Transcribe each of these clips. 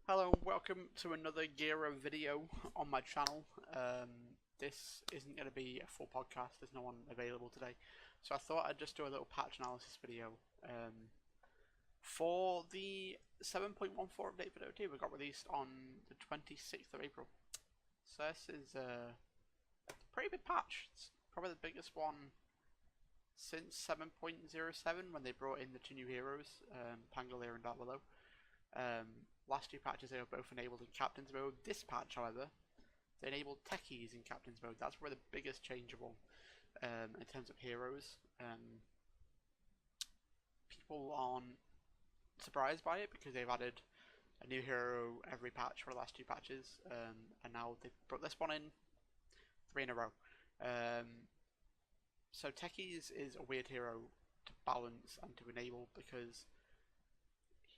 Hello, welcome to another Gearah video on my channel. This isn't going to be a full podcast, there's no one available today. So I thought I'd just do a little patch analysis video. For the 7.14 update for Dota 2, we got released on the 26th of April. So this is a pretty big patch. It's probably the biggest one since 7.07 when they brought in the two new heroes, Pangolier and Dark Willow. Last two patches they were both enabled in Captain's Mode. This patch, however, they enabled Techies in Captain's Mode. That's probably the biggest changeable in terms of heroes. People aren't surprised by it because they've added a new hero every patch for the last two patches, and now they've brought this one in 3 in a row. So Techies is a weird hero to balance and to enable because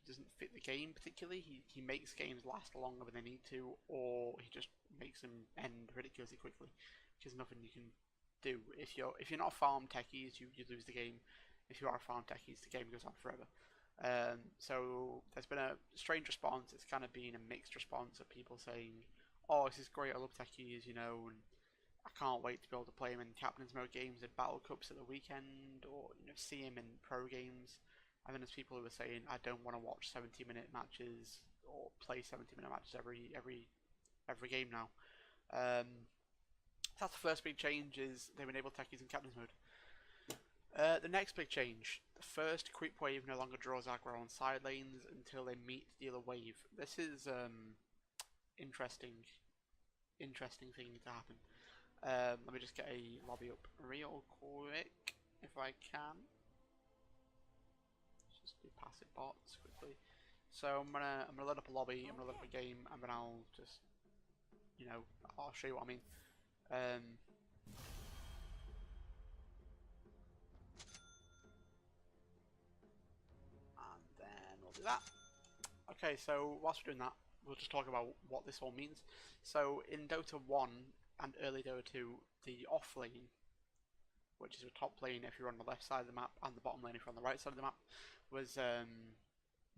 doesn't fit the game particularly. He makes games last longer than they need to, or he just makes them end ridiculously quickly, which is nothing you can do. If you're not a farm techies, you lose the game. If you are a farm techies, the game goes on forever. So there's been a strange response. It's kind of been a mixed response of people saying, "Oh, this is great. I love techies," and I can't wait to be able to play him in Captain's Mode games and Battle Cups at the weekend, or see him in pro games. And then there's people who are saying, I don't want to watch 70-minute matches or play 70-minute matches every game now. That's the first big change, is they've enabled techies in Captain's Mode. The next big change, the first creep wave no longer draws aggro on side lanes until they meet the other wave. This is interesting thing to happen. Let me just get a lobby up real quick if I can. Do passive bots quickly. So I'm gonna load up a lobby. I'm gonna load up a game, and then I'll just I'll show you what I mean. And then we'll do that. Okay, so whilst we're doing that, we'll just talk about what this all means. So in Dota 1 and early Dota 2, the off lane, which is the top lane if you're on the left side of the map, and the bottom lane if you're on the right side of the map, was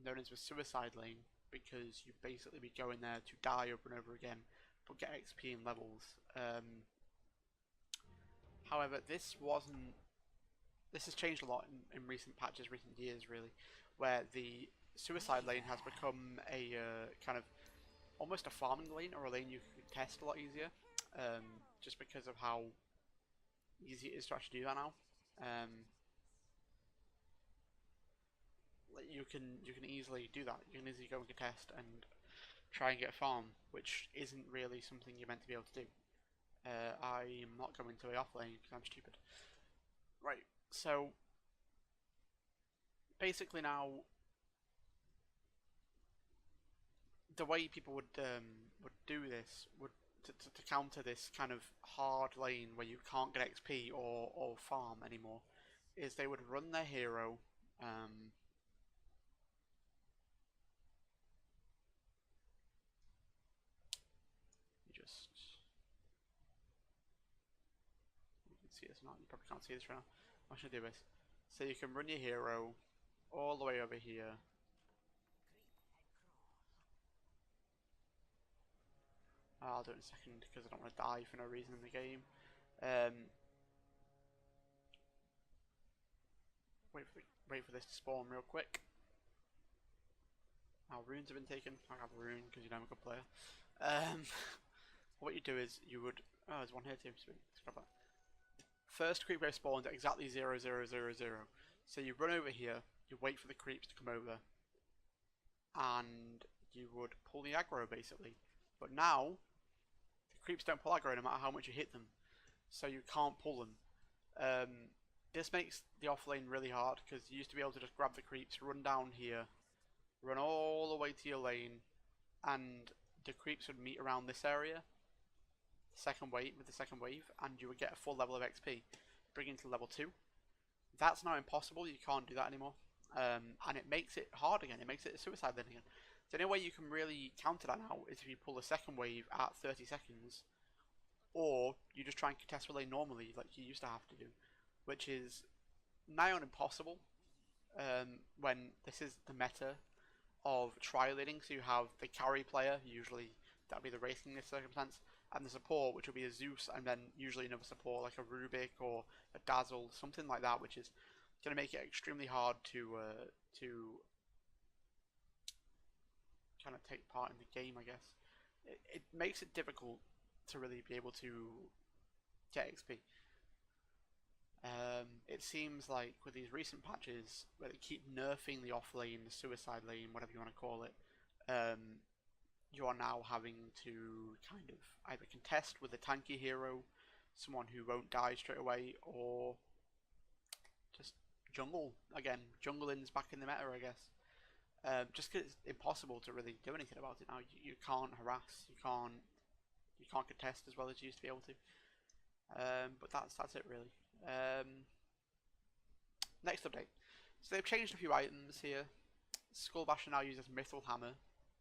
known as the suicide lane, because you basically be going there to die over and over again but get XP and levels. However, this has changed a lot in recent patches, recent years really, where the suicide lane has become a kind of almost a farming lane, or a lane you can test a lot easier, just because of how easy it is to actually do that now. You can easily do that. You can easily go and contest and try and get a farm, which isn't really something you're meant to be able to do. I'm not going to a off lane because I'm stupid. Right, so basically now, the way people would do this would to counter this kind of hard lane where you can't get XP or farm anymore, is they would run their hero. You can see this now. You probably can't see this right now. I should do this. So you can run your hero all the way over here. I'll do it in a second because I don't want to die for no reason in the game. Wait for this to spawn real quick. Our runes have been taken. I have a rune because I'm a good player. What you do is you would. Oh, there's one here too. Sweet. Let's grab that. First creep wave spawns at exactly 0, 0, 0, 0. So you run over here. You wait for the creeps to come over, and you would pull the aggro basically. But now the creeps don't pull aggro no matter how much you hit them, so you can't pull them. This makes the off lane really hard because you used to be able to just grab the creeps, run down here, run all the way to your lane, and the creeps would meet around this area, with the second wave, and you would get a full level of XP, bringing to level 2. That's now impossible. You can't do that anymore, and it makes it hard again. It makes it a suicide lane again. The only way you can really counter that now is if you pull the second wave at 30 seconds, or you just try and contest the lane normally like you used to have to do, which is nigh on impossible when this is the meta of trialing. So you have the carry player, usually that'll be the racing in this circumstance, and the support, which will be a Zeus, and then usually another support like a Rubik or a Dazzle, something like that, which is going to make it extremely hard to kind of take part in the game, I guess. It makes it difficult to really be able to get XP. It seems like with these recent patches, where they keep nerfing the off lane, the suicide lane, whatever you want to call it, you are now having to kind of either contest with a tanky hero, someone who won't die straight away, or just jungle again. Jungling's back in the meta, I guess. Just because it's impossible to really do anything about it now. You can't harass, you can't contest as well as you used to be able to. But that's it really. Next update. So they've changed a few items here. Skull Basher now uses Mithril Hammer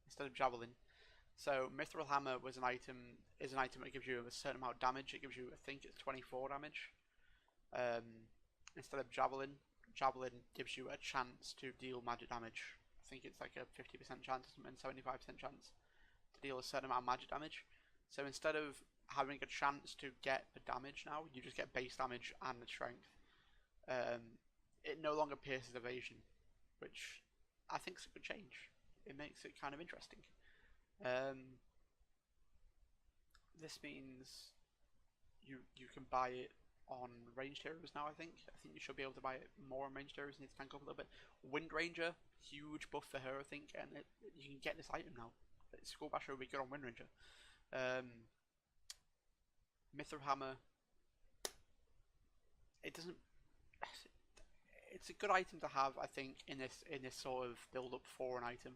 instead of Javelin. So Mithril Hammer is an item that gives you a certain amount of damage. It gives you, I think it's 24 damage. Instead of Javelin. Javelin gives you a chance to deal magic damage. I think it's like a 50% chance or something, 75% chance to deal a certain amount of magic damage. So instead of having a chance to get the damage now, you just get base damage and the strength. It no longer pierces evasion, which I think is a good change. It makes it kind of interesting. This means you can buy it on ranged heroes now. I think you should be able to buy it more on ranged heroes. Need to tank up a little bit. Wind Ranger, huge buff for her, I think, and you can get this item now. Skull Basher will be good on Wind Ranger. Mithril Hammer. It doesn't. It's a good item to have, I think, in this sort of build up for an item.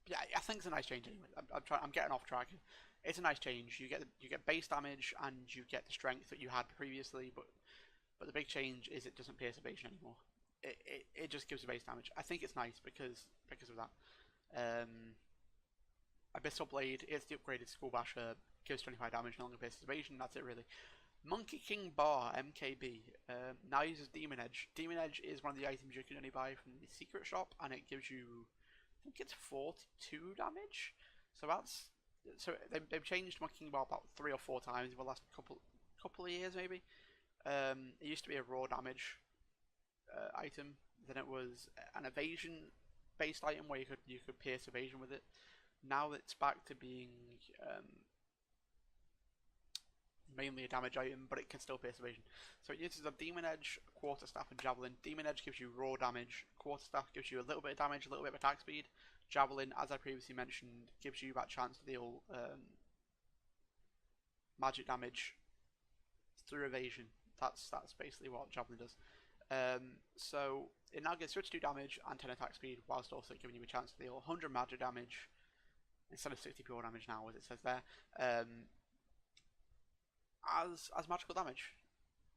Yeah, I think it's a nice change anyway. I'm getting off track. It's a nice change. You get base damage and you get the strength that you had previously, but the big change is it doesn't pierce evasion anymore. It just gives you base damage. I think it's nice because of that. Abyssal Blade is the upgraded Skull Basher, gives 25 damage, no longer pierces evasion. That's it really. Monkey King Bar MKB now uses Demon Edge. Demon Edge is one of the items you can only buy from the secret shop, and it gives you, I think it's 42 damage. So they've changed Monkey King Bar about 3 or 4 times in the last couple of years maybe. It used to be a raw damage item. Then it was an evasion based item where you could pierce evasion with it. Now it's back to being mainly a damage item, but it can still pierce evasion. So it uses a Demon Edge, Quarterstaff, and Javelin. Demon Edge gives you raw damage. Quarterstaff gives you a little bit of damage, a little bit of attack speed. Javelin, as I previously mentioned, gives you that chance to deal magic damage through evasion. That's basically what Javelin does. So it now gets 32 damage and 10 attack speed, whilst also giving you a chance to deal 100 magic damage instead of 60 pure damage now, as it says there. As magical damage,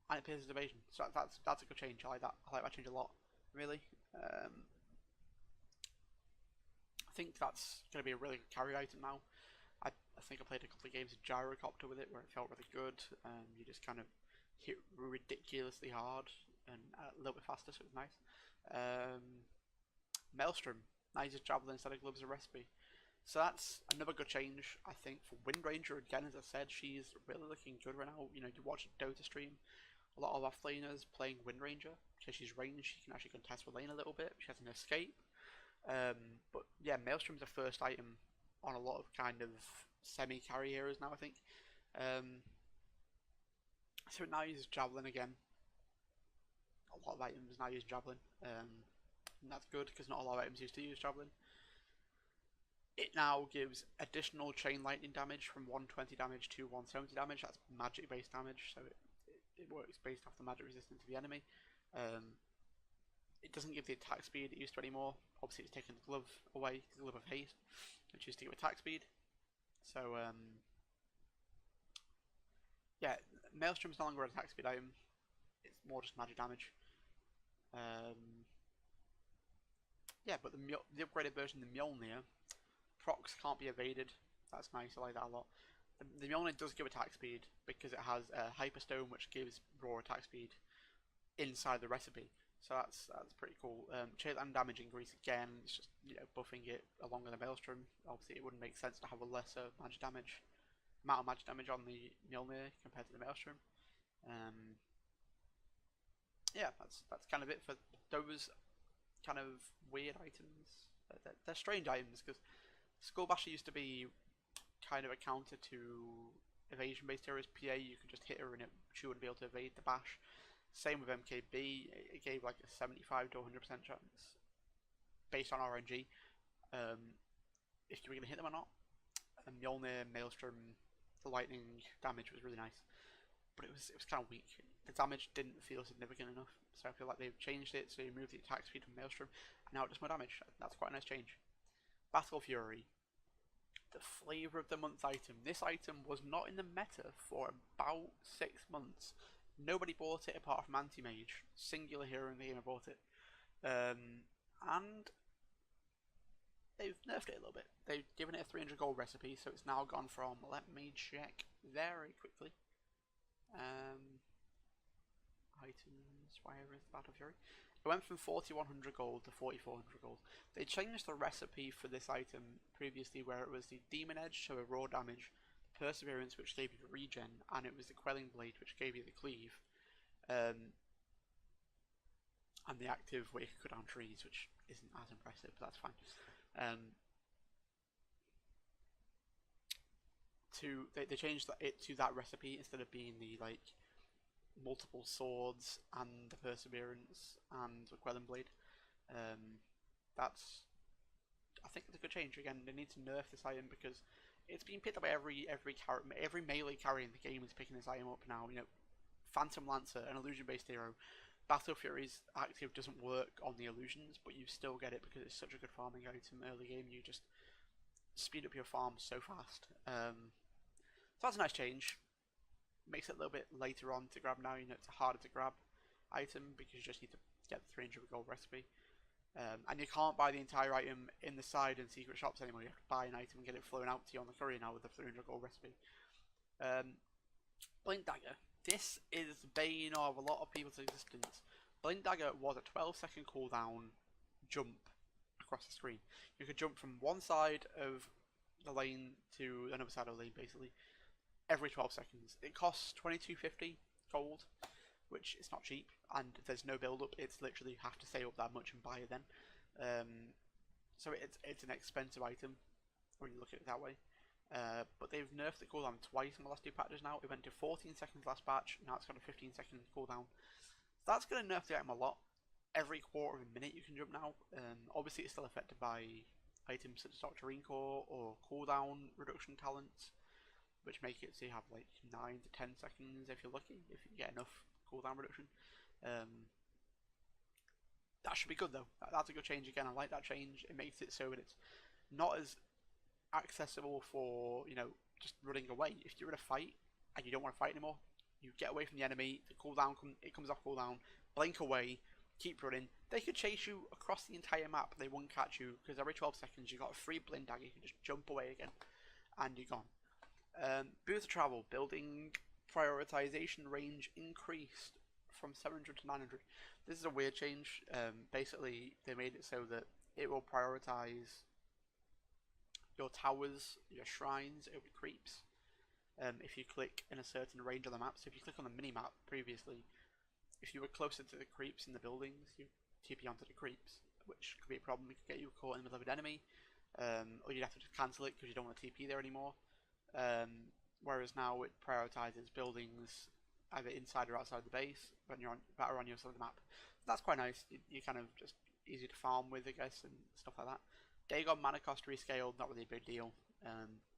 and it pierces evasion. So that's a good change. I like that. I like that change a lot, really. I think that's going to be a really good carry item now. I think I played a couple of games of Gyrocopter with it where it felt really good. You just kind of hit ridiculously hard and a little bit faster, so it was nice. Maelstrom, now uses Javelin instead of Gloves of Recipe. So that's another good change, I think, for Wind Ranger. Again, as I said, she's really looking good right now. You know, you watch a Dota stream, a lot of off-laners playing Wind Ranger. Because she's ranged, she can actually contest with lane a little bit. She has an escape. But yeah, Maelstrom's the first item on a lot of kind of semi-carry heroes now, I think. So it now uses Javelin again. A lot of items now use Javelin. And that's good, because not a lot of items used to use Javelin. It now gives additional chain lightning damage from 120 damage to 170 damage. That's magic based damage, so it works based off the magic resistance of the enemy. It doesn't give the attack speed it used to anymore. Obviously it's taken the glove away, the glove of haste, which used to give attack speed. So yeah, Maelstrom's no longer an attack speed item. It's more just magic damage. Yeah, but the upgraded version of the Mjolnir, procs can't be evaded. That's nice, I like that a lot. The Mjolnir does give attack speed because it has a Hyperstone which gives raw attack speed inside the recipe. So that's pretty cool. Chase and damage increase again. It's just buffing it along with the Maelstrom. Obviously, it wouldn't make sense to have a lesser magic damage amount of magic damage on the Mjolnir compared to the Maelstrom. Um, yeah, that's kind of it for those kind of weird items. They're strange items because Skullbasher used to be kind of a counter to evasion-based heroes. PA, you could just hit her and she wouldn't be able to evade the bash. Same with MKB, it gave like a 75 to 100% chance based on RNG if you were going to hit them or not. And Mjolnir, Maelstrom, the lightning damage was really nice, but it was kind of weak. The damage didn't feel significant enough, so I feel like they've changed it, so you move the attack speed from Maelstrom, and now it does more damage. That's quite a nice change. Battle Fury, the flavour of the month item. This item was not in the meta for about 6 months. Nobody bought it apart from Anti-Mage. Singular hero in the game who bought it. And they've nerfed it a little bit. They've given it a 300 gold recipe, so it's now gone from, let me check very quickly. Items, where is Battle Fury? It went from 4100 gold to 4400 gold. They changed the recipe for this item previously, where it was the Demon Edge, so a raw damage, Perseverance, which gave you the regen, and it was the Quelling Blade, which gave you the cleave. And the active where you could cut down trees, which isn't as impressive, but that's fine. They changed it to that recipe instead of being the multiple swords and the Perseverance and the Quelling Blade. That's, I think, it's a good change. Again, they need to nerf this item because it's being picked up by every melee carry in the game is picking this item up now. Phantom Lancer, an illusion-based hero. Battle Fury's active doesn't work on the illusions, but you still get it because it's such a good farming item early game. You just speed up your farm so fast. So that's a nice change. Makes it a little bit later on to grab now. It's a harder to grab item because you just need to get the 300 gold recipe. And you can't buy the entire item in the side and secret shops anymore. You have to buy an item and get it flown out to you on the courier now with the 300 gold recipe. Blink Dagger. This is the bane of a lot of people's existence. Blink Dagger was a 12-second cooldown jump across the screen. You could jump from one side of the lane to another side of the lane, basically, every 12 seconds. It costs 22.50 gold, which is not cheap, and there's no build-up. It's literally you have to save up that much and buy it then. So it's an expensive item when you look at it that way. But they've nerfed the cooldown twice in the last two patches now. It went to 14 seconds last patch, now it's got a 15-second cooldown. So that's going to nerf the item a lot. Every quarter of a minute you can jump now. Obviously it's still affected by items such as Doctrine Core or cooldown reduction talents, which make it so you have like 9 to 10 seconds if you're lucky, if you get enough cooldown reduction. That should be good though. That's a good change again. I like that change. It makes it so that it's not as accessible for just running away. If you're in a fight and you don't want to fight anymore, you get away from the enemy. The cooldown it comes off cooldown. Blink away. Keep running. They could chase you across the entire map. They won't catch you because every 12 seconds you got a free Blink Dagger. You can just jump away again, and you're gone. Boost of travel. Building prioritization range increased from 700 to 900. This is a weird change. Basically, they made it so that it will prioritize your towers, your shrines over creeps. If you click in a certain range on the map. So if you click on the mini map previously, if you were closer to the creeps in the buildings, you TP onto the creeps, which could be a problem. It could get you caught in the middle of an enemy, or you'd have to just cancel it because you don't want to TP there anymore. Whereas now it prioritizes buildings either inside or outside the base when you're on your side of the map. That's quite nice. You kind of just easy to farm with, I guess, and stuff like that. Dagon mana cost rescaled, not really a big deal.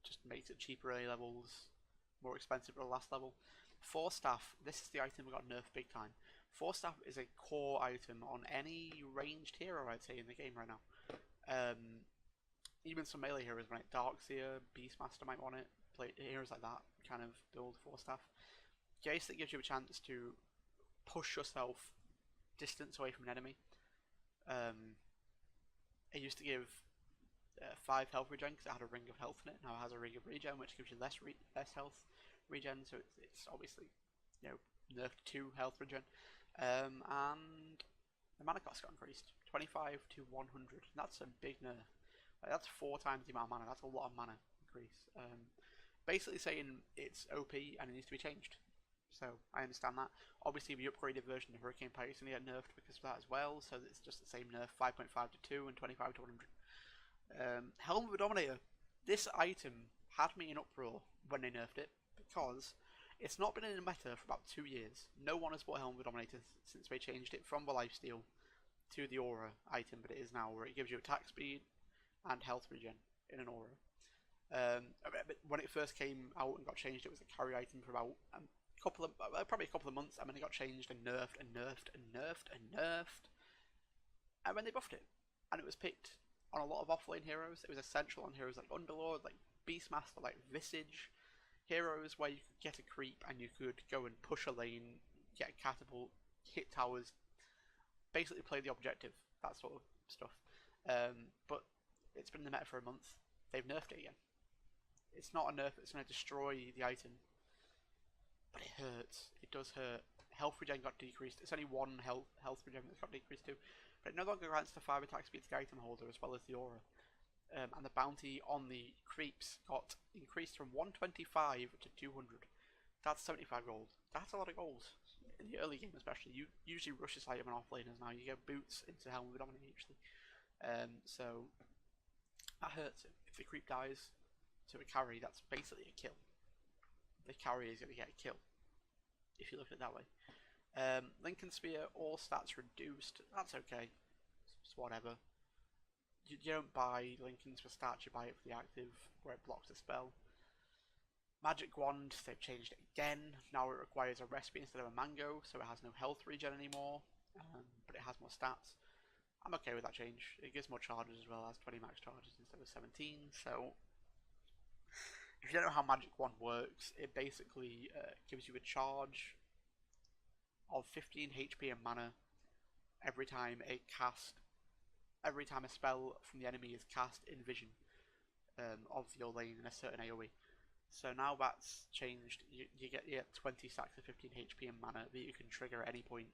Just makes it cheaper early levels, more expensive at the last level. Force Staff, this is the item that got nerfed big time. Force Staff is a core item on any ranged hero, I'd say, in the game right now. Even some melee heroes want it. Darkseer, Beastmaster might want it. Play heroes like that kind of build Force Staff. Jace that gives you a chance to push yourself distance away from an enemy. It used to give 5 health regen because it had a ring of health in it. Now it has a ring of regen, which gives you less health regen. So it's obviously nerfed 2 health regen. And the mana cost got increased 25 to 100. That's a big nerf. Like, that's 4 times the amount of mana. That's a lot of mana increase. Basically saying it's OP and it needs to be changed. So I understand that. Obviously, the upgraded version of Hurricane Pike is going to get nerfed because of that as well. So it's just the same nerf: 5.5 to 2 and 25 to 100. Helm of the Dominator. This item had me in uproar when they nerfed it because it's not been in the meta for about 2 years. No one has bought Helm of the Dominator since they changed it from the lifesteal to the aura item, but it is now, where it gives you attack speed and health regen in an aura. When it first came out and got changed, it was a carry item for about probably a couple of months, and then it got changed and nerfed and nerfed and nerfed and nerfed, and then they buffed it, and it was picked on a lot of offlane heroes. It was essential on heroes like Underlord, like Beastmaster, like Visage, heroes where you could get a creep and you could go and push a lane, get a catapult, hit towers, basically play the objective, that sort of stuff. But it's been in the meta for a month. They've nerfed it again. It's not a nerf that's going to destroy the item, but it hurts. It does hurt. Health regen got decreased. It's only 1 health regen that's got decreased too, but it no longer grants the 5 attack speed to the item holder as well as the aura. And the bounty on the creeps got increased from 125 to 200. That's 75 gold. That's a lot of gold. In the early game especially. You usually rush this item on offlaners now. You get boots into Helm of the Dominator usually. So that hurts. If the creep dies to a carry, that's basically a kill. The carry is going to get a kill, if you look at it that way. Lincoln Spear, all stats reduced. That's okay. It's whatever. You don't buy Lincoln's for stats, you buy it for the active, where it blocks the spell. Magic Wand, they've changed it again. Now it requires a recipe instead of a mango, so it has no health regen anymore, but it has more stats. I'm okay with that change. It gives more charges as well, as 20 max charges instead of 17, so if you don't know how Magic Wand works, it basically gives you a charge of 15 HP and mana every time a spell from the enemy is cast in vision of your lane in a certain AoE. So now that's changed. You get 20 stacks of 15 HP and mana that you can trigger at any point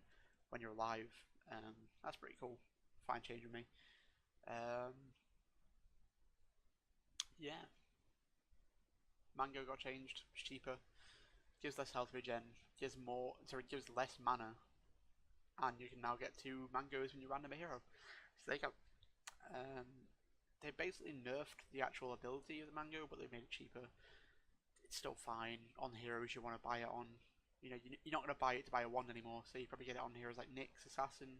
when you're alive. That's pretty cool. Fine change with me. Yeah. Mango got changed. It's cheaper. Gives less health regen. Gives less mana. And you can now get 2 mangoes when you random a hero. So there you go. They basically nerfed the actual ability of the mango, but they made it cheaper. It's still fine on the heroes you want to buy it on. You know, you're not going to buy it to buy a wand anymore, so you probably get it on heroes like Nyx, Assassin,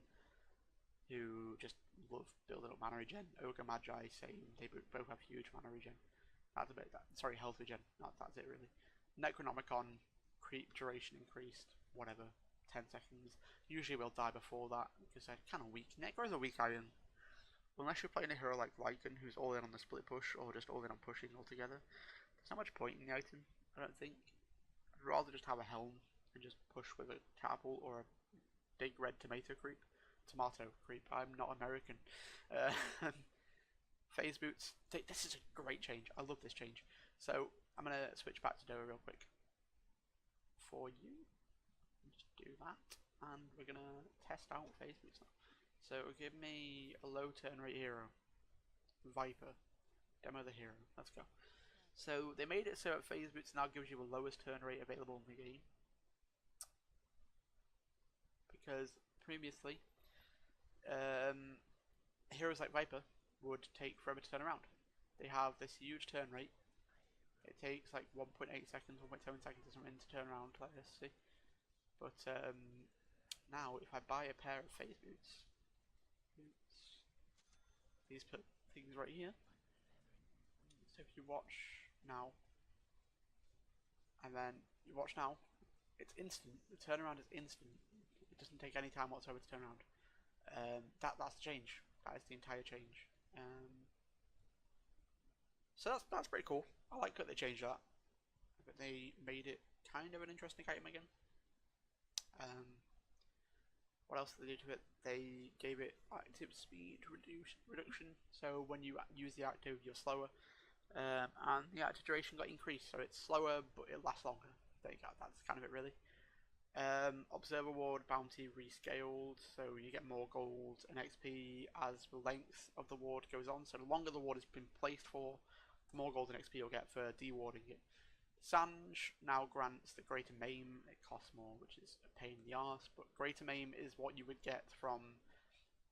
who just love building up mana regen. Ogre Magi, same. They both have huge mana regen. That's a bit health regen. That's it really. Necronomicon, creep duration increased, whatever, 10 seconds. Usually we'll die before that because they're kind of weak. Necro is a weak iron. Unless you're playing a hero like Lycan, who's all in on the split push, or just all in on pushing altogether, there's not much point in the item, I don't think. I'd rather just have a helm and just push with a catapult or a big red tomato creep. I'm not American. Phase boots. This is a great change. I love this change. So I'm going to switch back to Doa real quick for you. Just do that. And we're going to test out phase boots now. So give me a low turn rate hero. Viper. Demo the hero. Let's go. So they made it so that phase boots now gives you the lowest turn rate available in the game. Because previously, heroes like Viper would take forever to turn around. They have this huge turn rate. It takes like 1.8 seconds, 1.7 seconds or something to turn around like this, see? But now if I buy a pair of phase boots, these things right here. So if you watch now, and then you watch now, it's instant. The turnaround is instant. It doesn't take any time whatsoever to turn around. That's the change. That is the entire change. So that's pretty cool. I like that they changed that. But they made it kind of an interesting item again. What else did they do to it? They gave it active speed reduction. So when you use the active, you're slower. And the active duration got increased, so it's slower, but it lasts longer. There you go. That's kind of it, really. Observer Ward bounty rescaled, so you get more gold and XP as the length of the ward goes on. So the longer the ward has been placed for, the more gold and XP you'll get for dewarding it. Sange now grants the Greater Maim. It costs more, which is a pain in the arse, but Greater Maim is what you would get from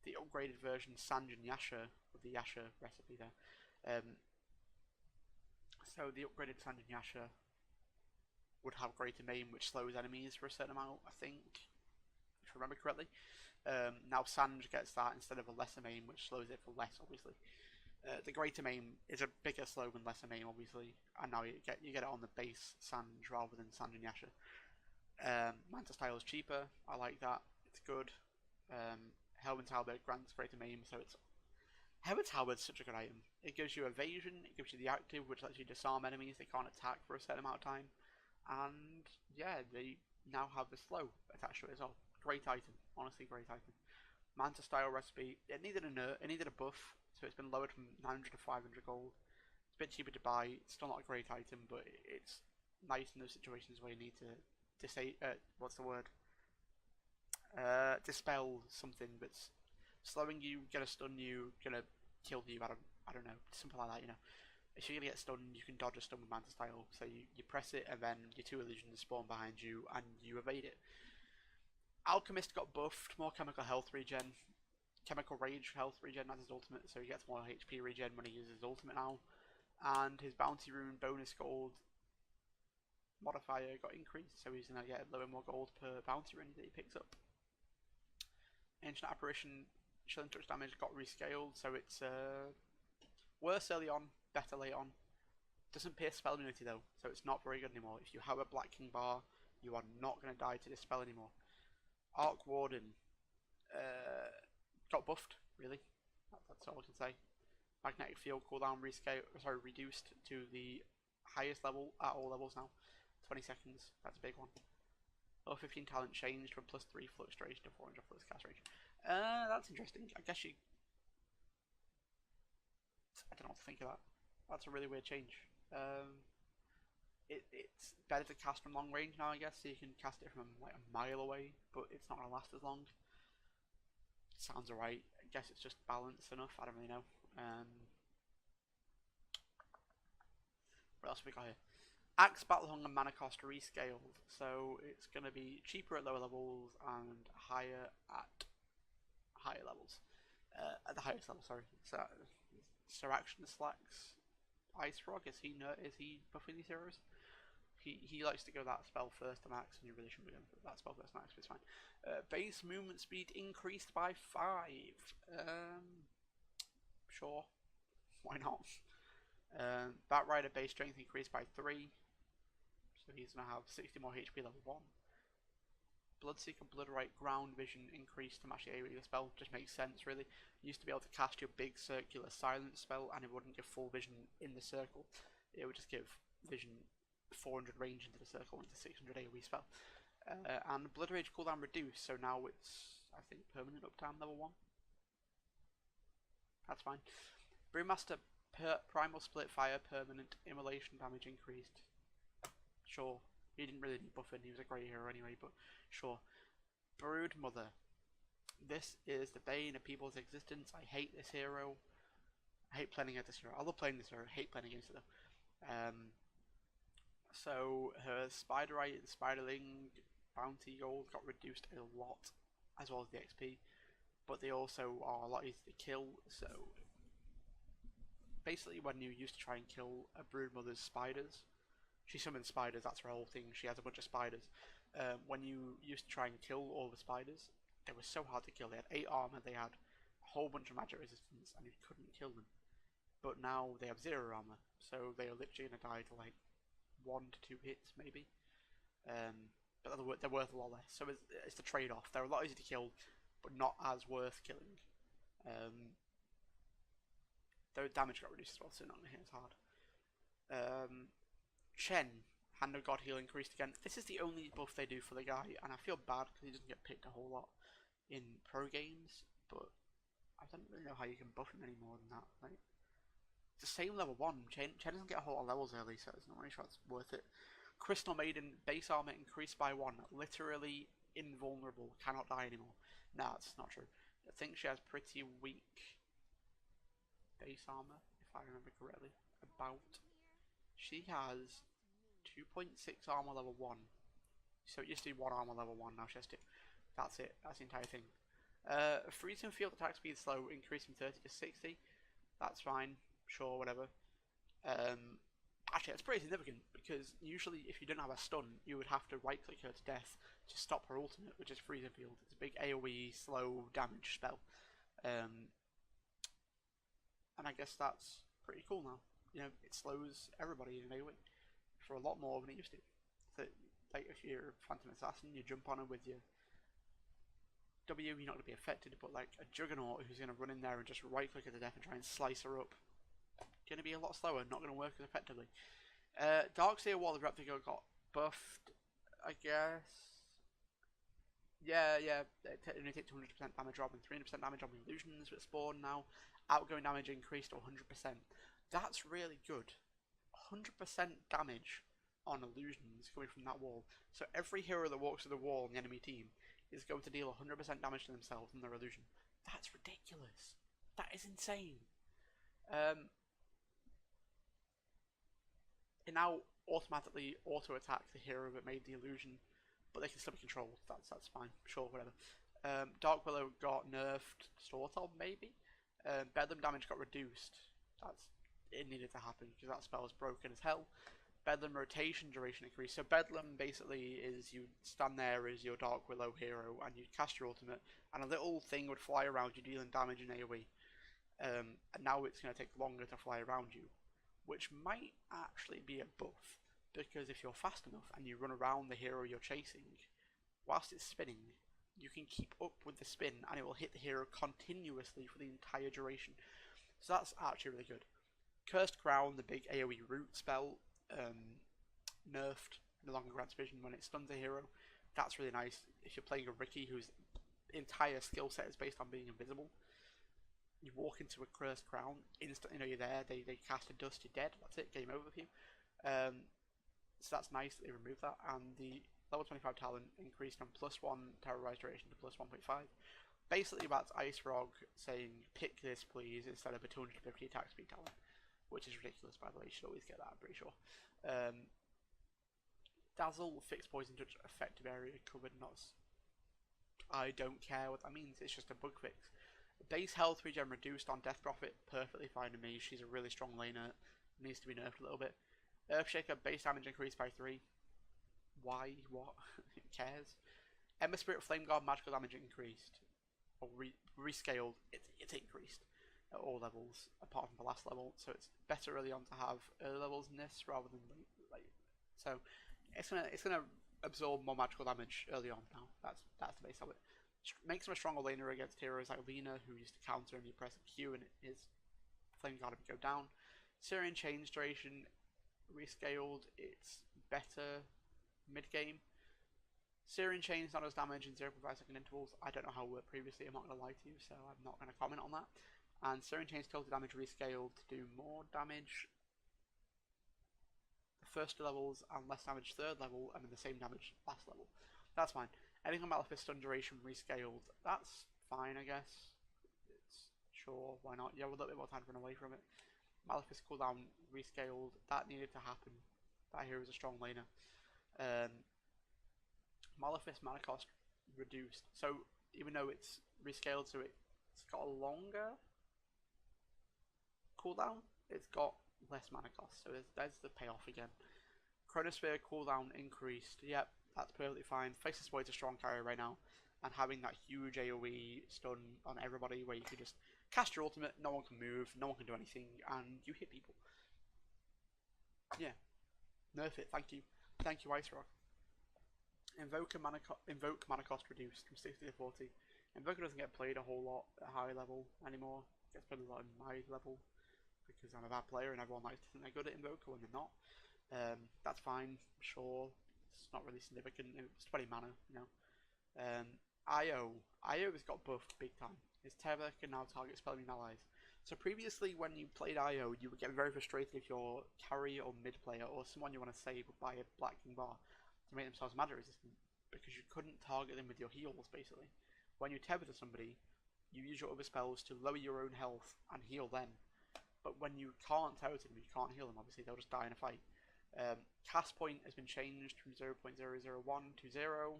the upgraded version Sange and Yasha, with the Yasha recipe there. So the upgraded Sange and Yasha would have Greater Maim, which slows enemies for a certain amount, I think, if I remember correctly. Now Sange gets that instead of a lesser maim, which slows it for less, obviously. The Greater Maim is a bigger slow than lesser maim, obviously, and now you get it on the base Sange rather than Sange and Yasha. Manta style is cheaper. I like that. It's good. Helmet's Halberd grants Greater Maim, so it's Helmet's Halberd's such a good item. It gives you evasion. It gives you the active, which lets you disarm enemies. They can't attack for a certain amount of time. And yeah, they now have the slow attached to it as well. Great item, honestly, great item. Manta style recipe. It needed a buff, so it's been lowered from 900 to 500 gold. It's a bit cheaper to buy. It's still not a great item, but it's nice in those situations where you need to dispel something that's slowing you, gonna stun you, gonna kill you. I don't know, something like that, you know. If you're going to get stunned, you can dodge a stun with Manta style. So you press it, and then your 2 illusions spawn behind you, and you evade it. Alchemist got buffed, more chemical health regen. Chemical rage health regen as his ultimate, so he gets more HP regen when he uses his ultimate now. And his bounty rune bonus gold modifier got increased, so he's going to get a little bit more gold per bounty rune that he picks up. Ancient Apparition Chilling Touch damage got rescaled, so it's worse early on, better late on. Doesn't pierce spell immunity though, so it's not very good anymore. If you have a Black King bar, you are not going to die to this spell anymore. Arc Warden got buffed, really. That's all I can say. Magnetic Field cooldown reduced to the highest level at all levels now. 20 seconds, that's a big one. Level 15 talent changed from +3 flux duration to 400 flux cast range. That's interesting. I guess I don't know what to think of that. That's a really weird change. It's better to cast from long range now, I guess, so you can cast it from like a mile away, but it's not going to last as long. Sounds alright. I guess it's just balanced enough. I don't really know. What else have we got here? Axe Battle Hunger Mana Cost rescaled, so it's going to be cheaper at lower levels and higher at higher levels. At the highest level, sorry. So Sir Action slacks Ice Frog. Is he buffing these heroes? He likes to go that spell first on Axe, and you really shouldn't be going for that spell first on Axe, but it's fine. Base movement speed increased by 5. Sure, why not? Batrider base strength increased by 3, so he's gonna have 60 more HP level 1. Bloodseeker Bloodrite ground vision increased to match the AoE of the spell. Just makes sense, really. You used to be able to cast your big circular silence spell, and it wouldn't give full vision in the circle. It would just give vision 400 range into the circle into 600 AoE spell. And Blood Rage cooldown reduced, so now it's, I think, permanent uptime level 1. That's fine. Brewmaster Primal Split Fire permanent immolation damage increased. Sure. He didn't really need buffing, he was a great hero anyway, but sure. Brood Mother. This is the bane of people's existence. I hate this hero. I hate playing against this hero. I love playing this hero, I hate playing against it though. So her Spiderite and Spiderling bounty gold got reduced a lot, as well as the XP. But they also are a lot easier to kill, so basically when you used to try and kill a Broodmother's spiders, she summons spiders, that's her whole thing, she has a bunch of spiders. When you used to try and kill all the spiders, they were so hard to kill. They had 8 armor, they had a whole bunch of magic resistance, and you couldn't kill them. But now they have 0 armor, so they are literally going to die to like 1 to 2 hits maybe. But they're worth a lot less, so it's the trade-off. They're a lot easier to kill, but not as worth killing. Their damage got reduced as well, so not going to hit as hard. Chen, Hand of God heal increased again. This is the only buff they do for the guy, and I feel bad because he doesn't get picked a whole lot in pro games, but I don't really know how you can buff him any more than that. Like, it's the same level 1. Chen doesn't get a whole lot of levels early, so it's not really sure it's worth it. Crystal Maiden, base armor increased by 1. Literally invulnerable, cannot die anymore. Nah, that's not true. I think she has pretty weak base armor, if I remember correctly. She has 2.6 armor level 1. So it used to be 1 armor level 1, now she has 2. That's it, that's the entire thing. Freezing field attack speed slow, increased from 30 to 60. That's fine, sure, whatever. Actually, that's pretty significant, because usually if you didn't have a stun, you would have to right click her to death to stop her ultimate, which is Freezing Field. It's a big AoE, slow damage spell. And I guess that's pretty cool now. You know, it slows everybody in AoE for a lot more than it used to. So, like, if you're a Phantom Assassin, you jump on her with your W, you're not going to be affected, but like a Juggernaut who's going to run in there and just right click her to death and try and slice her up, going to be a lot slower, not going to work as effectively. Darkseer Wall of Reptigo got buffed, I guess. Yeah, only take 200% damage drop and 300% damage on illusions with Spawn now. Outgoing damage increased to 100%. That's really good. 100% damage on illusions coming from that wall. So every hero that walks through the wall in the enemy team is going to deal 100% damage to themselves and their illusion. That's ridiculous. That is insane. It now automatically auto-attacks the hero that made the illusion, but they can still be controlled. That's fine. Sure, whatever. Dark Willow got nerfed, sort of, maybe. Bedlam damage got reduced. It needed to happen because that spell is broken as hell. Bedlam rotation duration increased. So Bedlam basically is you stand there as your Dark Willow hero and you cast your ultimate, and a little thing would fly around you dealing damage in AoE. And now it's going to take longer to fly around you, which might actually be a buff, because if you're fast enough and you run around the hero you're chasing whilst it's spinning, you can keep up with the spin and it will hit the hero continuously for the entire duration. So that's actually really good. Cursed Crown, the big AoE root spell, nerfed, no longer grants vision when it stuns a hero. That's really nice. If you're playing a Riki whose entire skill set is based on being invisible, you walk into a Cursed Crown, instantly know you're there, they cast a dust, you're dead, that's it, game over for you. So that's nice that they removed that, and the level 25 talent increased from +1 terrorized duration to +1.5. Basically that's Ice Frog saying, pick this please, instead of a 250 attack speed talent, which is ridiculous by the way, you should always get that, I'm pretty sure. Dazzle, fixed poison touch, effective area covered, I don't care what that means, it's just a bug fix. Base health regen reduced on Death Prophet, perfectly fine to me, she's a really strong laner, needs to be nerfed a little bit. Earthshaker, base damage increased by 3. Why? What? Who cares? Ember Spirit, Flame Guard, magical damage increased. Or rescaled, it's increased at all levels, apart from the last level, so it's better early on to have early levels in this rather than late. So it's gonna absorb more magical damage early on now. That's the base of it. Makes him a stronger laner against heroes like Lena, who used to counter and you press Q and his Flame Guard would go down. Syrian Chains duration rescaled, it's better mid-game. Syrian Chains not as damage in 0.5 second intervals. I don't know how it worked previously, I'm not going to lie to you, so I'm not going to comment on that. And Syrian Chains total damage rescaled to do more damage the first levels and less damage third level, and then the same damage last level. That's fine. Anything on Malefice stun duration rescaled, that's fine I guess. It's sure, why not? You have a little bit more time to run away from it. Malefice cooldown rescaled, that needed to happen. That hero is a strong laner. Malefice mana cost reduced, so even though it's rescaled, so it's got a longer cooldown, it's got less mana cost, so there's the payoff again. Chronosphere cooldown increased, yep, that's perfectly fine. Faceless Void's a strong carrier right now, and having that huge AoE stun on everybody where you can just cast your ultimate, no one can move, no one can do anything, and you hit people. Yeah, nerf it, thank you. Thank you, Ice Rock. Invoke mana cost reduced from 60 to 40. Invoker doesn't get played a whole lot at high level anymore. It gets played a lot in my level because I'm a bad player and everyone likes to think they're good at Invoker when they're not. That's fine, sure. It's not really significant. It's 20 mana, you know. IO has got buffed big time. His Terror can now target spell immune allies. So previously, when you played IO, you would get very frustrated if your carry or mid player or someone you want to save would buy a Black King bar to make themselves magic resistant, because you couldn't target them with your heals, basically. When you tether to somebody, you use your other spells to lower your own health and heal them. But when you can't tether to them, you can't heal them, obviously, they'll just die in a fight. Cast point has been changed from 0.001 to 0.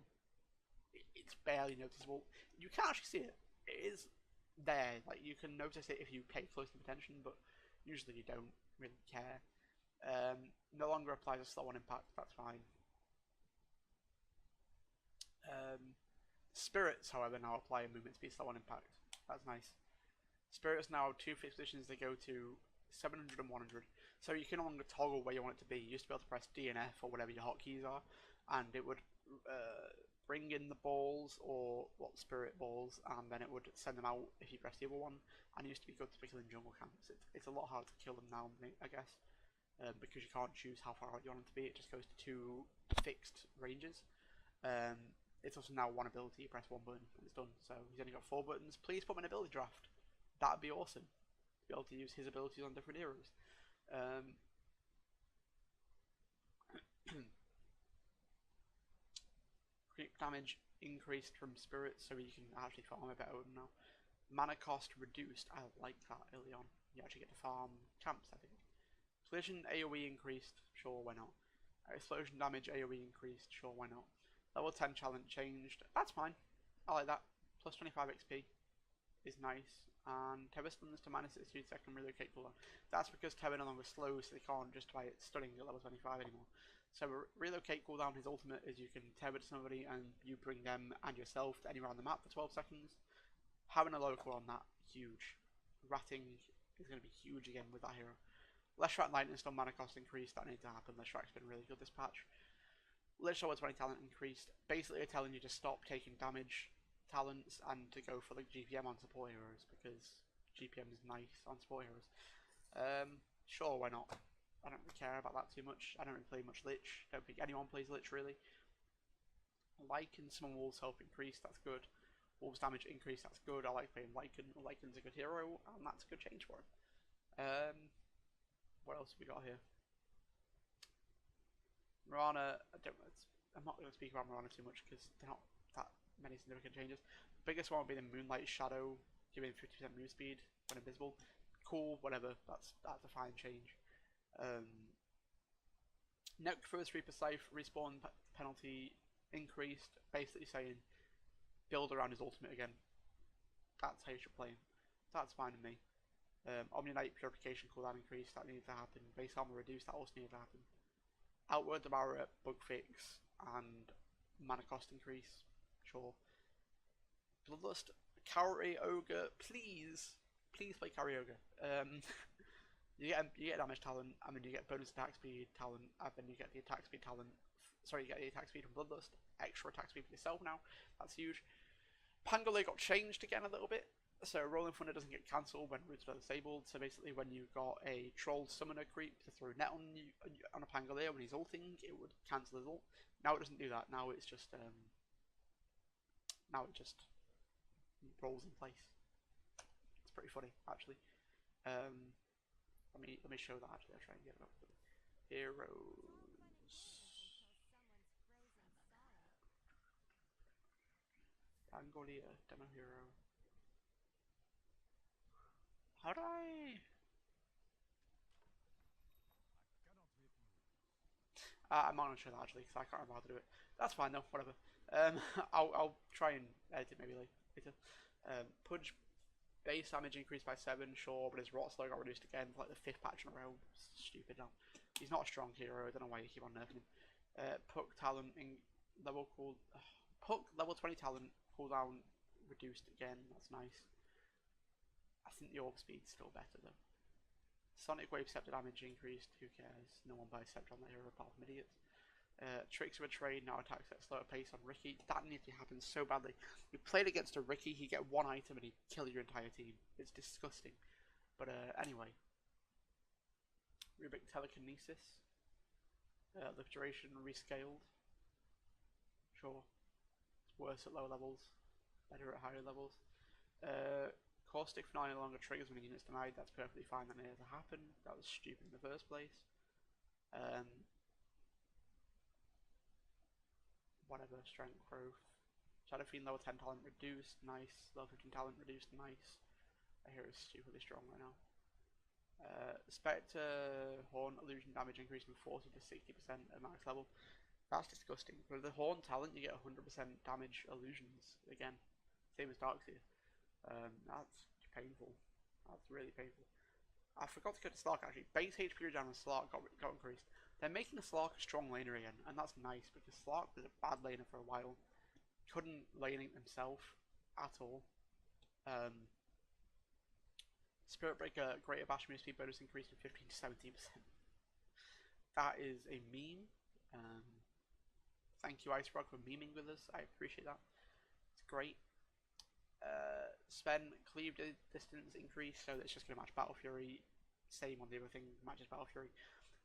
It's barely noticeable. You can actually see it. It is there. Like, you can notice it if you pay close attention, but usually you don't really care. No longer applies a slow on impact. That's fine. Spirits, however, now apply a movement speed slow on impact. That's nice. Spirits now two fixed positions. They go to 700 and 100. So you can no longer toggle where you want it to be. You used to be able to press D and F or whatever your hotkeys are, and it would bring in the balls, or spirit balls, and then it would send them out if you press the other one. And it used to be good to kill in jungle camps. It's a lot harder to kill them now, I guess, because you can't choose how far out you want them to be. It just goes to two fixed ranges. It's also now one ability. You press one button and it's done. So he's only got 4 buttons. Please put him in ability draft. That'd be awesome. Be able to use his abilities on different heroes. Creep damage increased from spirits, so you can actually farm a better with them now. Mana cost reduced. I like that early on. You actually get to farm camps, I think. Collision AoE increased. Sure, why not? Explosion damage AoE increased. Sure, why not? Level 10 challenge changed. That's fine. I like that. Plus 25 XP is nice. And Tether stuns to minus 62 second relocate cooldown. That's because Tether no longer slows, so they can't just by it stunning at level 25 anymore. So relocate cooldown, his ultimate is you can tether to somebody and you bring them and yourself to anywhere on the map for 12 seconds. Having a local on that, huge. Ratting is going to be huge again with that hero. Less Rat Lightning Stun mana cost increased, that needs to happen. Less Rat's been really good this patch. Lich Over 20 talent increased. Basically they're telling you to stop taking damage talents and to go for the GPM on support heroes, because GPM is nice on support heroes. Sure, why not? I don't really care about that too much. I don't really play much Lich. Don't think anyone plays Lich really. Lycan, some wolves health increase, that's good. Wolves damage increase, that's good. I like playing Lycan. Lycan's a good hero, and that's a good change for him. What else have we got here? Mirana, I'm not going to speak about Mirana too much because they're not that many significant changes. The biggest one would be the Moonlight Shadow, giving 50% move speed when invisible. Cool, whatever, that's a fine change. Necro's Reaper Scythe respawn penalty increased, basically saying build around his ultimate again. That's how you should play him. That's fine with me. Omni-Knight Purification cooldown increase, that needs to happen. Base armor reduced, that also needs to happen. Outward Devourer bug fix and mana cost increase, sure. Bloodlust, Carry Ogre, please play Carry Ogre. You get damage talent, and then you get bonus attack speed talent, and then you get the attack speed talent. Sorry, you get the attack speed from Bloodlust, extra attack speed for yourself now. That's huge. Pangolin got changed again a little bit. So Rolling Thunder doesn't get cancelled when roots are disabled. So basically, when you got a Troll Summoner creep to throw net on you on a Pangolier when he's ulting, it would cancel his ult. Now it doesn't do that. Now it's just rolls in place. It's pretty funny, actually. Let me show that. Actually, I'll try and get it up. Heroes. Pangolier demo hero. How do I? I'm not going to show that actually because I can't remember how to do it. That's fine though, whatever. I'll try and edit it maybe later. Punch base damage increased by 7, sure, but his rot slow got reduced again for like the 5th patch in a row. It's stupid now. He's not a strong hero, I don't know why you keep on nerfing him. Puck talent in level cool. Puck level 20 talent cooldown reduced again, that's nice. I think the orb speed's still better though. Sonic Wave Scepter damage increased, who cares? No one buys Scepter on that hero apart from idiots. Tricks of a Trade now attacks at a slower pace on Ricky. That needs to happen so badly. You played against a Ricky, he'd get one item and he'd kill your entire team. It's disgusting. But anyway. Rubik Telekinesis. Lift duration rescaled. Sure. It's worse at lower levels. Better at higher levels. Caustic Finale no longer triggers when a unit's denied. That's perfectly fine. That needed to happen. That was stupid in the first place. Whatever. Strength growth. Shadow Fiend level 10 talent reduced. Nice. Level 15 talent reduced. Nice. I hear it's stupidly strong right now. Spectre Horn illusion damage increased from 40 to 60% at max level. That's disgusting. With the Horn talent, you get 100% damage illusions again, same as Darkseer. That's painful. That's really painful. I forgot to go to Slark actually. Base HP down on Slark got increased. They're making Slark a strong laner again, and that's nice because Slark was a bad laner for a while. Couldn't lane it himself at all. Spirit Breaker Greater Bash move speed bonus increased from 15 to 17%. That is a meme. Thank you, Icerock, for memeing with us. I appreciate that. It's great. Sven cleave distance increase, so it's just going to match Battle Fury. Same on the other thing, matches Battle Fury.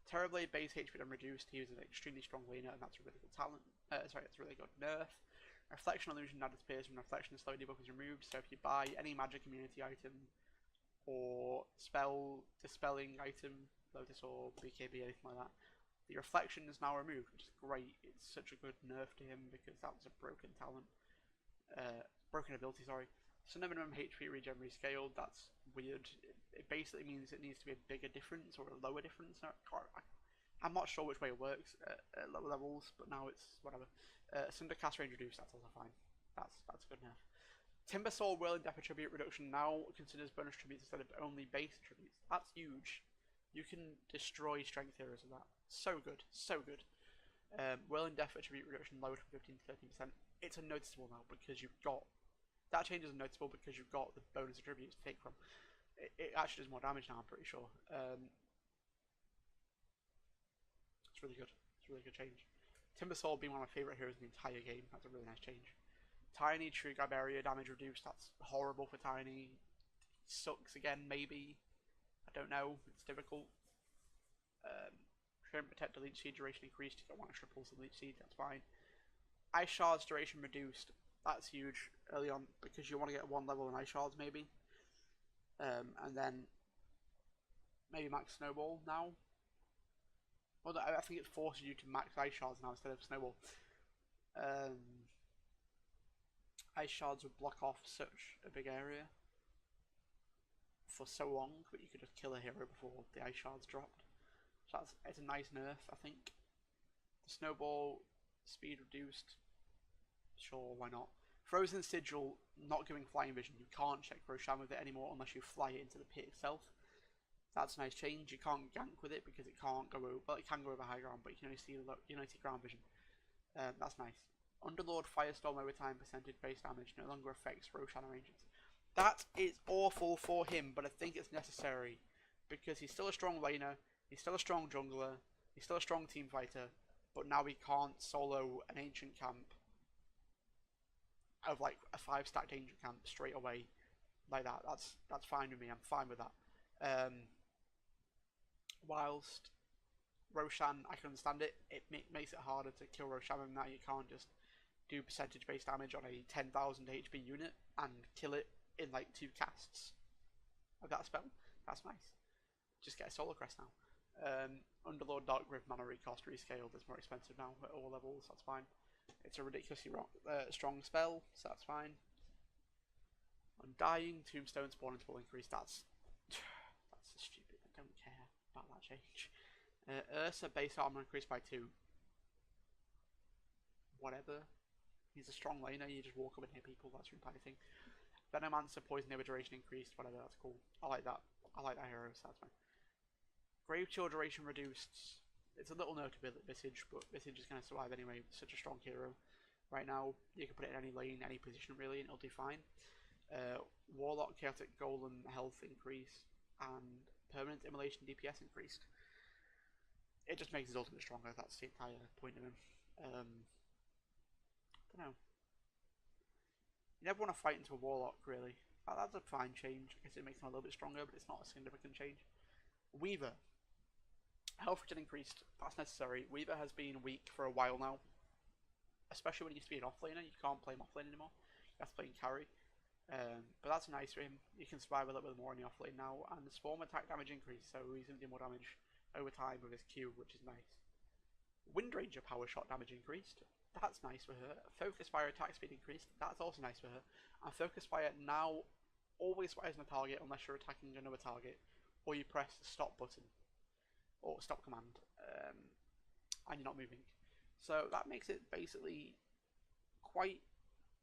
Terrorblade base HP then reduced. He was an extremely strong laner, and that's a really good talent. That's a really good nerf. Reflection illusion now disappears when reflection slow debuff is removed. So if you buy any magic immunity item or spell dispelling item, Lotus or BKB, anything like that, the reflection is now removed, which is great. It's such a good nerf to him because that was a broken talent. Broken ability, sorry. So no minimum HP regen rescaled, that's weird. It basically means it needs to be a bigger difference or a lower difference. I'm not sure which way it works at lower levels, but now it's whatever. Cinder cast range reduced, that's also fine. That's good enough. Timbersaw Whirling Death attribute reduction now considers bonus tributes instead of only base attributes. That's huge. You can destroy strength heroes with that. So good, so good. Whirling Death attribute reduction lowered from 15 to 13%. It's unnoticeable now because you've got that change is unnoticeable because you've got the bonus attributes to take from. It actually does more damage now, I'm pretty sure. It's really good. It's a really good change. Timbersaw being one of my favourite heroes in the entire game. That's a really nice change. Tiny True Grab area damage reduced. That's horrible for Tiny. Sucks again, maybe. I don't know. It's difficult. Trim Protect Delete Seed duration increased. You got one extra pulse of Leech Seed. That's fine. Ice Shards duration reduced. That's huge early on because you want to get one level in Ice Shards maybe. And then maybe max Snowball now. Well, I think it forces you to max Ice Shards now instead of Snowball. Ice Shards would block off such a big area for so long, but you could just kill a hero before the Ice Shards dropped. So it's a nice nerf, I think. The Snowball speed reduced. Sure, why not? Frozen Sigil not giving flying vision. You can't check Roshan with it anymore unless you fly it into the pit itself. That's a nice change. You can't gank with it because it can't go over. Well, it can go over high ground, but you can only see ground vision. That's nice. Underlord Firestorm over time percentage base damage no longer affects Roshan arrangements. That is awful for him, but I think it's necessary because he's still a strong laner. He's still a strong jungler. He's still a strong team fighter, but now he can't solo an ancient camp of like a 5-stacked ancient camp straight away like that. That's fine with me. I'm fine with that. Whilst Roshan, I can understand it. It makes it harder to kill Roshan than that. You can't just do percentage based damage on a 10,000 HP unit and kill it in like 2 casts of that spell. That's nice. Just get a solo crest now. Underlord Dark Rift mana recost rescaled. It's more expensive now at all levels. That's fine. It's a ridiculously strong spell, so that's fine. Undying Tombstone spawn will increase. That's stupid. I don't care about that change. Ursa base armor increased by 2. Whatever. He's a strong laner. You just walk up and hit people. That's your entire thing. Venomancer poison duration increased. Whatever. That's cool. I like that. I like that hero. So that's fine. Grave Chill duration reduced. It's a little note to Visage, but Visage is going to survive anyway. It's such a strong hero. Right now, you can put it in any lane, any position really, and it'll do fine. Warlock Chaotic Golem health increase and permanent immolation DPS increased. It just makes his ultimate stronger. That's the entire point of him. I don't know. You never want to fight into a Warlock, really. That's a fine change. I guess it makes him a little bit stronger, but it's not a significant change. Weaver. Health regen increased. That's necessary. Weaver has been weak for a while now. Especially when he used to be an offlaner. You can't play him offlane anymore. You have to play him carry. But that's nice for him. He can survive a little bit more in the offlane now, and the Swarm attack damage increase, so he's going to do more damage over time with his Q, which is nice. Wind Ranger power shot damage increased. That's nice for her. Focus Fire attack speed increased. That's also nice for her. And Focus Fire now always fires on a target unless you're attacking another target, or you press the stop button or stop command, and you're not moving. So that makes it basically quite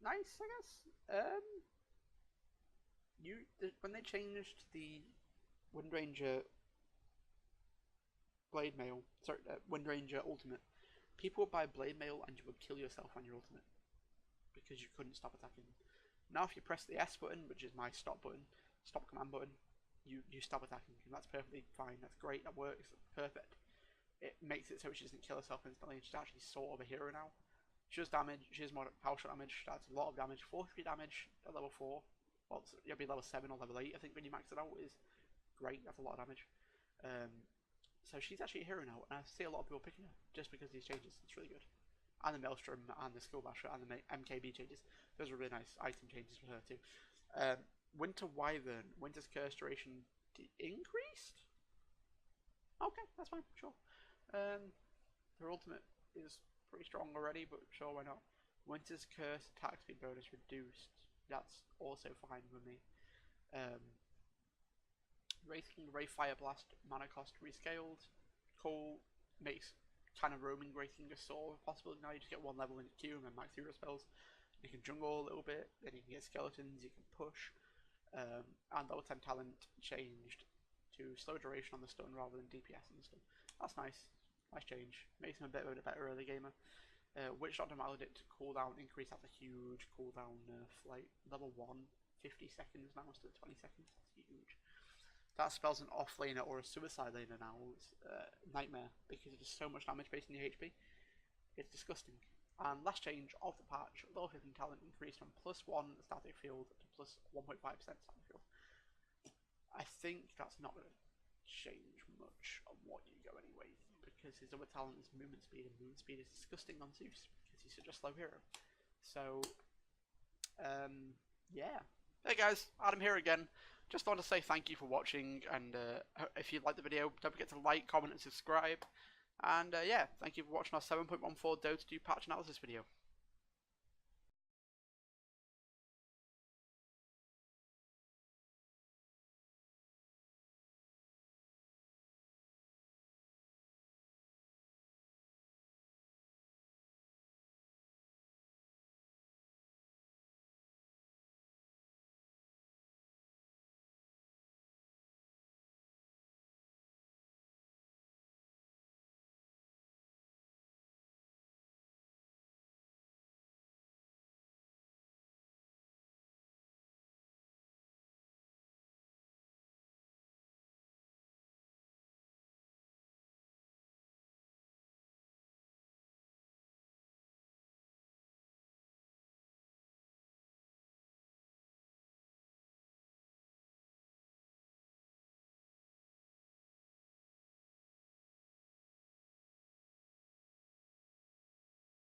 nice, I guess. When they changed the Wind Ranger Blade Mail, sorry, Wind Ranger Ultimate, people would buy Blade Mail and you would kill yourself on your ultimate because you couldn't stop attacking. Now if you press the S button, which is my stop button, stop command button, you stop attacking, and that's perfectly fine. That's great. That works perfect. It makes it so she doesn't kill herself instantly. She's actually sort of a hero now. She does damage. She has more power shot damage. That's a lot of damage. 4-3 damage at level 4. Well, you'll be level 7 or level 8. I think when you max it out is great. That's a lot of damage. So she's actually a hero now, and I see a lot of people picking her just because of these changes. It's really good. And the Maelstrom, and the Skull Basher, and the MKB changes. Those are really nice item changes for her too. Winter Wyvern, Winter's Curse duration increased? Okay, that's fine, sure. Her ultimate is pretty strong already, but sure, why not? Winter's Curse attack speed bonus reduced. That's also fine with me. Wraith King Ray Fire Blast mana cost rescaled. Cool. Makes kind of roaming Wraith King a sort of possible. Now you just get one level in your queue and then max hero spells. You can jungle a little bit, then you can get skeletons, you can push. And level 10 talent changed to slow duration on the stun rather than DPS on the stun. That's nice. Nice change. Makes him a bit of a better early gamer. Witch Doctor Maledict cooldown increase. That's a huge cooldown nerf. Like level 1, 50 seconds now instead of 20 seconds. That's huge. That spell's an offlaner or a suicide laner now. It's a nightmare because it does so much damage based on your HP. It's disgusting. And last change of the patch, level 15 talent increased from +1 static field to +1.5% static field. I think that's not going to change much on what you go anyway, because his other talent is movement speed, and movement speed is disgusting on Zeus because he's such a slow hero. So, yeah. Hey guys, Adam here again. Just want to say thank you for watching, and if you liked the video, don't forget to like, comment, and subscribe. And yeah, thank you for watching our 7.14 Dota 2 patch analysis video.